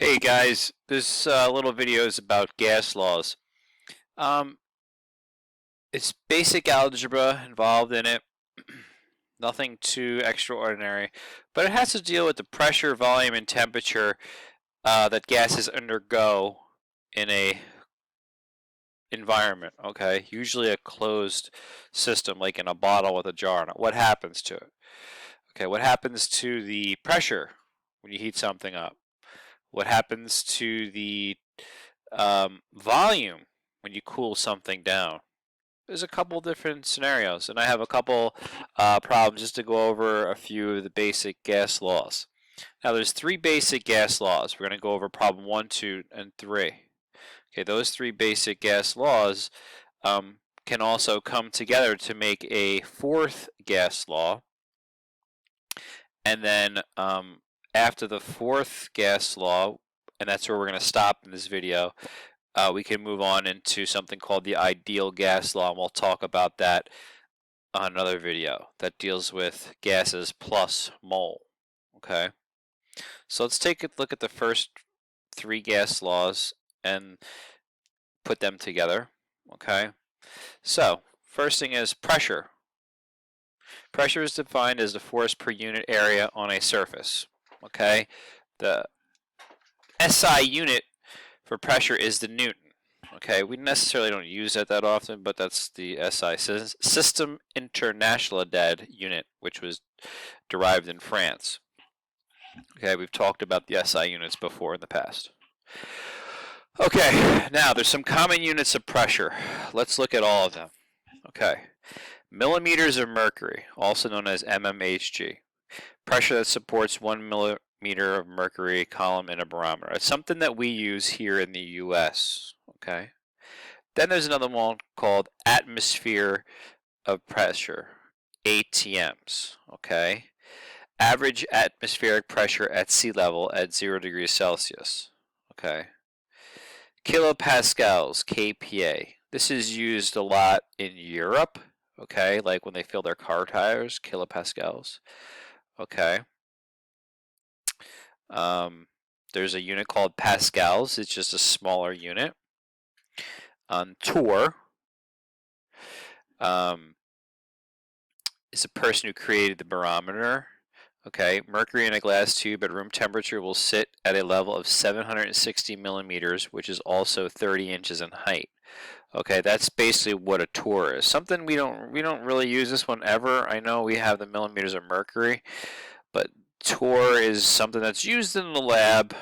Hey guys, this little video is about gas laws. Um, it's basic algebra involved in it, nothing too extraordinary, but it has to deal with the pressure, volume, and temperature that gases undergo in a environment. Okay, usually a closed system, like in a bottle with a jar in it. What happens to it? Okay, what happens to the pressure when you heat something up? What happens to the volume when you cool something down? There's a couple different scenarios, and I have a couple problems just to go over a few of the basic gas laws. Now, there's three basic gas laws. We're going to go over problem 1, 2, and 3. Okay, those three basic gas laws can also come together to make a fourth gas law, and then after the fourth gas law, and that's where we're going to stop in this video, we can move on into something called the ideal gas law, and we'll talk about that on another video that deals with gases plus mole. Okay, so let's take a look at the first three gas laws and put them together. Okay, so first thing is pressure. Pressure is defined as the force per unit area on a surface. Okay, the SI unit for pressure is the Newton. Okay, we necessarily don't use that often, but that's the SI System Internationale unit, which was derived in France. Okay, we've talked about the SI units before in the past. Okay, now there's some common units of pressure. Let's look at all of them. Okay, millimeters of mercury, also known as mmHg. Pressure that supports 1 millimeter of mercury column in a barometer. It's something that we use here in the US. Okay. Then there's another one called atmosphere of pressure, ATMs. Okay. Average atmospheric pressure at sea level at 0 degrees Celsius. Okay. Kilopascals, kPa. This is used a lot in Europe. Okay, like when they fill their car tires, kilopascals. Okay. There's a unit called pascals. It's just a smaller unit. Torr is the person who created the barometer. Okay, mercury in a glass tube at room temperature will sit at a level of 760 millimeters, which is also 30 inches in height. Okay, that's basically what a torr is. Something we don't really use this one ever. I know we have the millimeters of mercury, but torr is something that's used in the lab.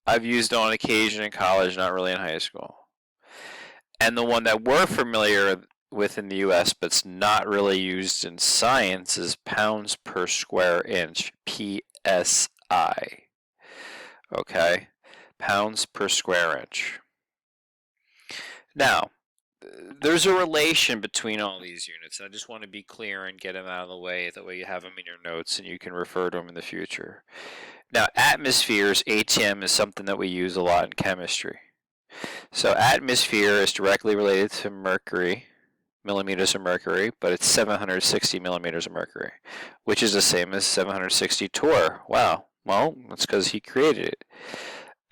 I've used it on occasion in college, not really in high school. And the one that we're familiar with in the US, but it's not really used in science, is pounds per square inch, PSI. Okay, pounds per square inch. Now, there's a relation between all these units, and I just want to be clear and get them out of the way. That way you have them in your notes and you can refer to them in the future. Now, atmospheres, ATM, is something that we use a lot in chemistry. So atmosphere is directly related to mercury, millimeters of mercury, but it's 760 millimeters of mercury, which is the same as 760 torr. Wow. Well, that's because he created it.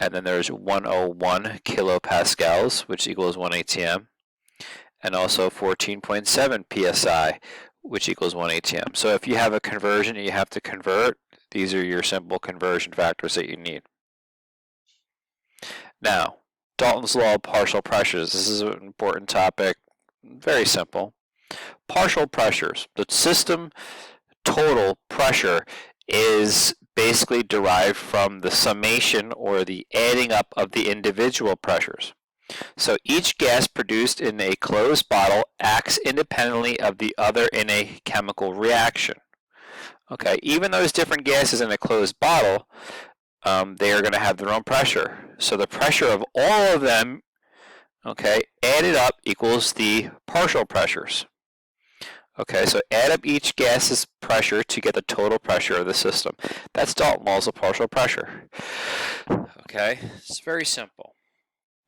And then there's 101 kilopascals, which equals 1 ATM, and also 14.7 psi, which equals 1 ATM. So if you have a conversion you have to convert, these are your simple conversion factors that you need. Now, Dalton's law of partial pressures. This is an important topic. Very simple. Partial pressures. The system total pressure is basically derived from the summation or the adding up of the individual pressures. So each gas produced in a closed bottle acts independently of the other in a chemical reaction. Okay, even those different gases in a closed bottle, they are going to have their own pressure. So the pressure of all of them, okay, added up equals the partial pressures. Okay, so add up each gas's pressure to get the total pressure of the system. That's Dalton's laws of partial pressure. Okay, it's very simple.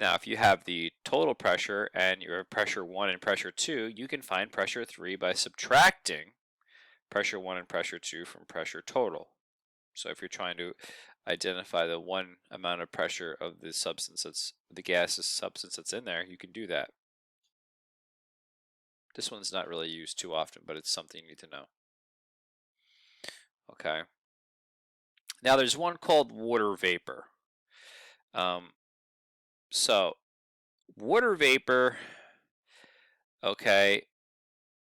Now, if you have the total pressure and you have pressure 1 and pressure 2, you can find pressure 3 by subtracting pressure 1 and pressure 2 from pressure total. So if you're trying to identify the one amount of pressure of the substance that's the gaseous substance that's in there, you can do that. This one's not really used too often, but it's something you need to know. Okay. Now there's one called water vapor. So water vapor, okay,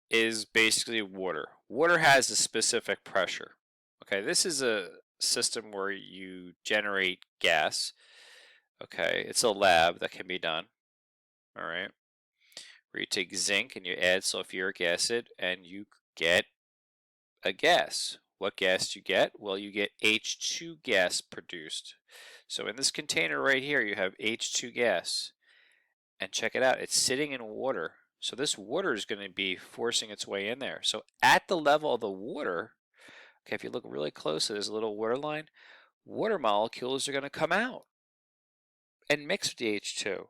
is basically water. Water has a specific pressure. Okay, this is a system where you generate gas. Okay, it's a lab that can be done. All right, where you take zinc and you add sulfuric acid and you get a gas. What gas do you get? Well, you get H2 gas produced. So in this container right here, you have H2 gas. And check it out, it's sitting in water. So this water is going to be forcing its way in there. So at the level of the water, okay, if you look really close at this little water line, water molecules are going to come out and mix with the H2.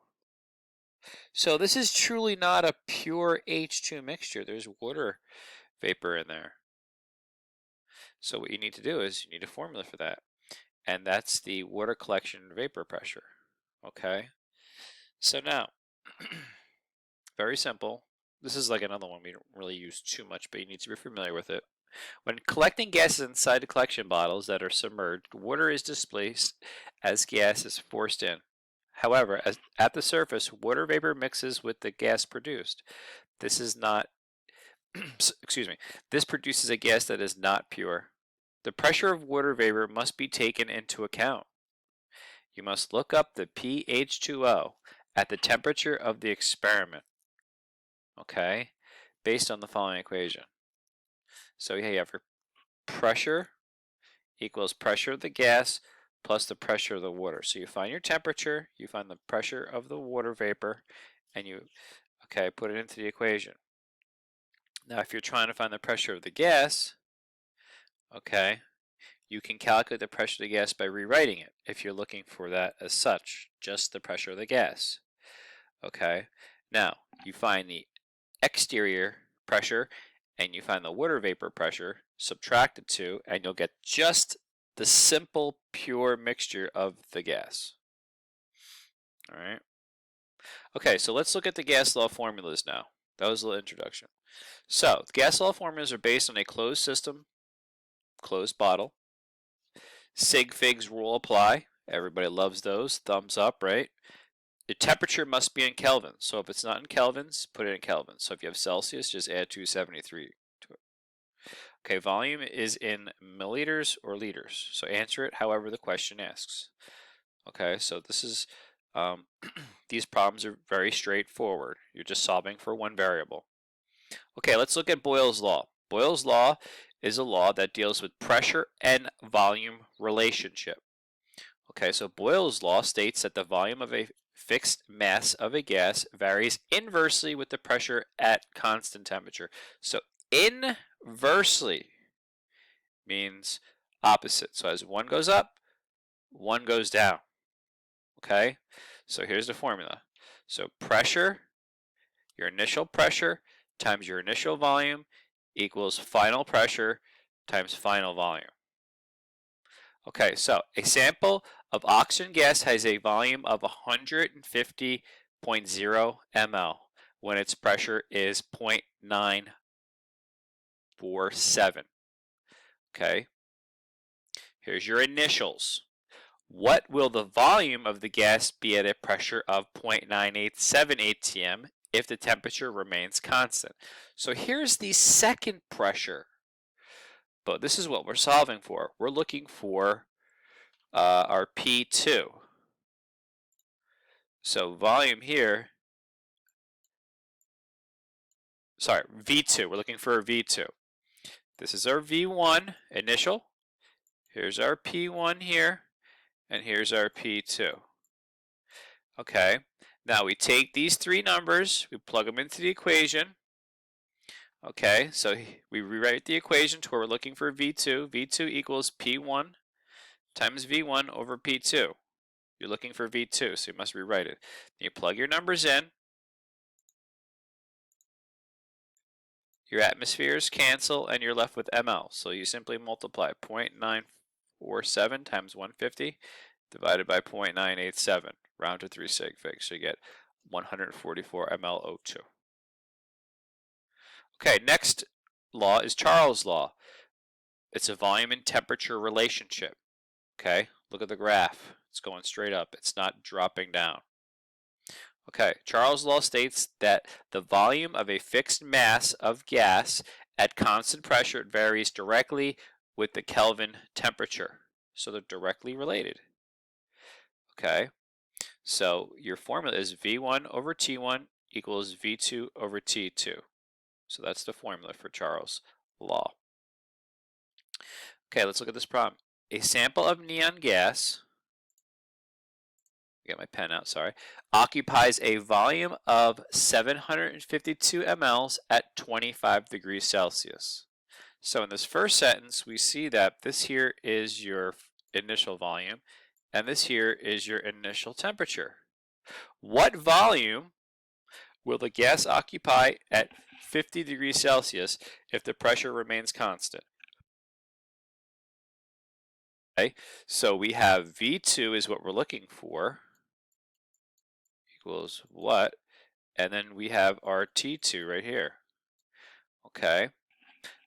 So this is truly not a pure H2 mixture. There's water vapor in there. So what you need to do is you need a formula for that. And that's the water collection vapor pressure. Okay? So now, very simple. This is like another one we don't really use too much, but you need to be familiar with it. When collecting gases inside the collection bottles that are submerged, water is displaced as gas is forced in. However, at the surface, water vapor mixes with the gas produced. This is not, excuse me, this produces a gas that is not pure. The pressure of water vapor must be taken into account. You must look up the pH2O at the temperature of the experiment, okay, based on the following equation. So here you have your pressure equals pressure of the gas plus the pressure of the water. So you find your temperature, you find the pressure of the water vapor, and you, okay, put it into the equation. Now if you're trying to find the pressure of the gas, okay, you can calculate the pressure of the gas by rewriting it if you're looking for that as such, just the pressure of the gas. Okay, now you find the exterior pressure and you find the water vapor pressure, subtract the two, and you'll get just the simple pure mixture of the gas. All right. Okay, so let's look at the gas law formulas now. That was a little introduction. So the gas law formulas are based on a closed system, closed bottle. Sig figs rule apply. Everybody loves those. Thumbs up, right? The temperature must be in Kelvin. So if it's not in kelvins, put it in Kelvin. So if you have Celsius, just add 273 to it. Okay, volume is in milliliters or liters. So answer it however the question asks. Okay, so this is, these problems are very straightforward. You're just solving for one variable. Okay, let's look at Boyle's law. Boyle's law is a law that deals with pressure and volume relationship. Okay, so Boyle's law states that the volume of a fixed mass of a gas varies inversely with the pressure at constant temperature. So inversely means opposite. So as one goes up, one goes down. Okay, so here's the formula. So pressure, your initial pressure times your initial volume equals final pressure times final volume. Okay, so a sample of oxygen gas has a volume of 150.0 ml when its pressure is 0.947. Okay, here's your initials. What will the volume of the gas be at a pressure of 0.987 atm if the temperature remains constant? So here's the second pressure. But this is what we're solving for. We're looking for our P2. So volume here, sorry, V2. We're looking for a V2. This is our V1 initial. Here's our P1 here, and here's our P2. Okay, now we take these three numbers, we plug them into the equation. Okay, so we rewrite the equation to where we're looking for V2. V2 equals P1 times V1 over P2. You're looking for V2, so you must rewrite it. You plug your numbers in. Your atmospheres cancel, and you're left with ml. So you simply multiply 0.947 1.947 times 150 divided by 0.987, round to 3 sig figs. So you get 144 mlO2. Okay, next law is Charles' law. It's a volume and temperature relationship. Okay, look at the graph. It's going straight up. It's not dropping down. Okay, Charles' law states that the volume of a fixed mass of gas at constant pressure varies directly with the Kelvin temperature. So they're directly related. Okay, so your formula is V1 over T1 equals V2 over T2. So that's the formula for Charles' law. Okay, let's look at this problem. A sample of neon gas, get my pen out, sorry, occupies a volume of 752 mLs at 25 degrees Celsius. So in this first sentence, we see that this here is your initial volume, and this here is your initial temperature. What volume will the gas occupy at 50 degrees Celsius if the pressure remains constant? Okay, so we have V2 is what we're looking for, equals what? And then we have our T2 right here. Okay,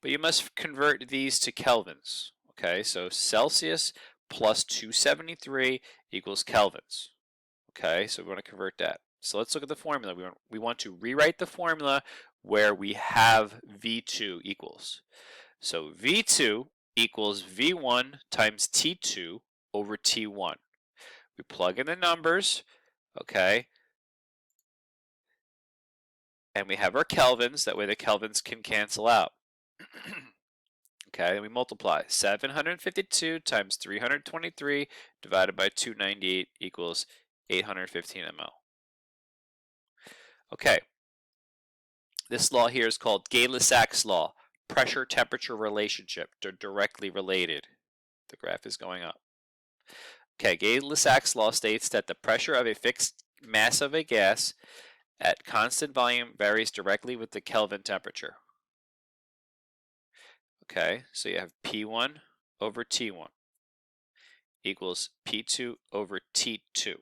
but you must convert these to kelvins. Okay, so Celsius plus 273 equals kelvins. Okay, so we want to convert that. So let's look at the formula. We want to rewrite the formula where we have V2 equals. So V2 equals V1 times T2 over T1. We plug in the numbers, okay, and we have our kelvins. That way the kelvins can cancel out. Okay, and we multiply. 752 times 323 divided by 298 equals 815 ml. Okay, this law here is called Gay-Lussac's law. Pressure-temperature relationship. They're directly related. The graph is going up. Okay, Gay-Lussac's law states that the pressure of a fixed mass of a gas at constant volume varies directly with the Kelvin temperature. Okay, so you have P1 over T1 equals P2 over T2.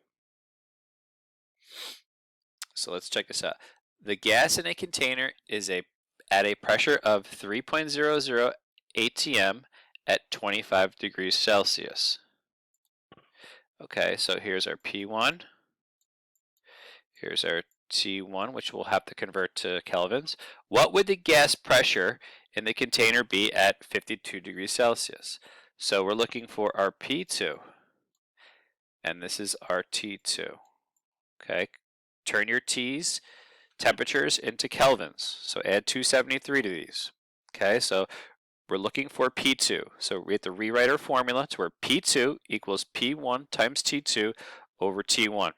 So let's check this out. The gas in a container is at a pressure of 3.00 atm at 25 degrees Celsius. Okay, so here's our P1. Here's our T1, which we'll have to convert to kelvins. What would the gas pressure in the container be at 52 degrees Celsius? So we're looking for our P2, and this is our T2. Okay, turn your T's temperatures into kelvins. So add 273 to these. Okay, so we're looking for P2. So we have to rewrite our formula to where P2 equals P1 times T2 over T1.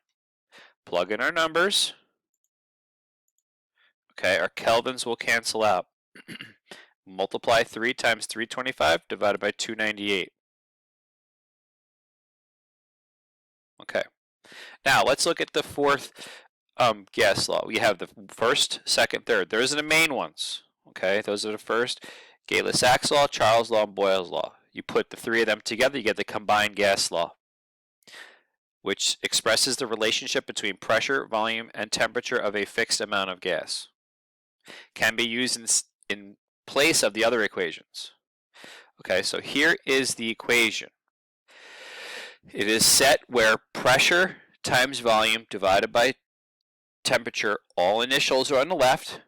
Plug in our numbers. Okay, our kelvins will cancel out. Multiply 3 times 325 divided by 298. Okay, now let's look at the fourth gas law. We have the first, second, third. There isn't the main ones. Okay, those are the first. Gay-Lussac's law, Charles' law, and Boyle's law. You put the three of them together, you get the combined gas law, which expresses the relationship between pressure, volume, and temperature of a fixed amount of gas. Can be used in place of the other equations. Okay, so here is the equation. It is set where pressure times volume divided by temperature, all initials are on the left,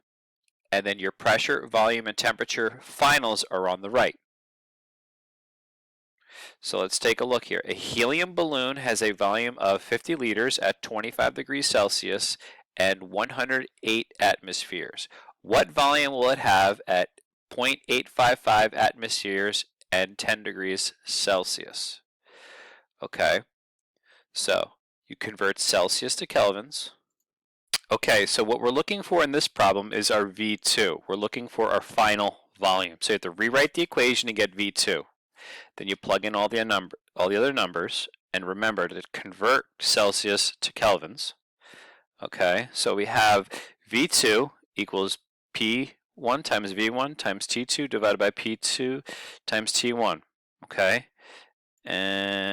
and then your pressure, volume, and temperature finals are on the right. So let's take a look here. A helium balloon has a volume of 50 liters at 25 degrees Celsius and 108 atmospheres. What volume will it have at 0.855 atmospheres and 10 degrees Celsius? Okay, so you convert Celsius to kelvins. Okay, so what we're looking for in this problem is our V2. We're looking for our final volume. So you have to rewrite the equation to get V2. Then you plug in all the other numbers, and remember to convert Celsius to kelvins. Okay, so we have V2 equals P1 times V1 times T2 divided by P2 times T1. Okay, And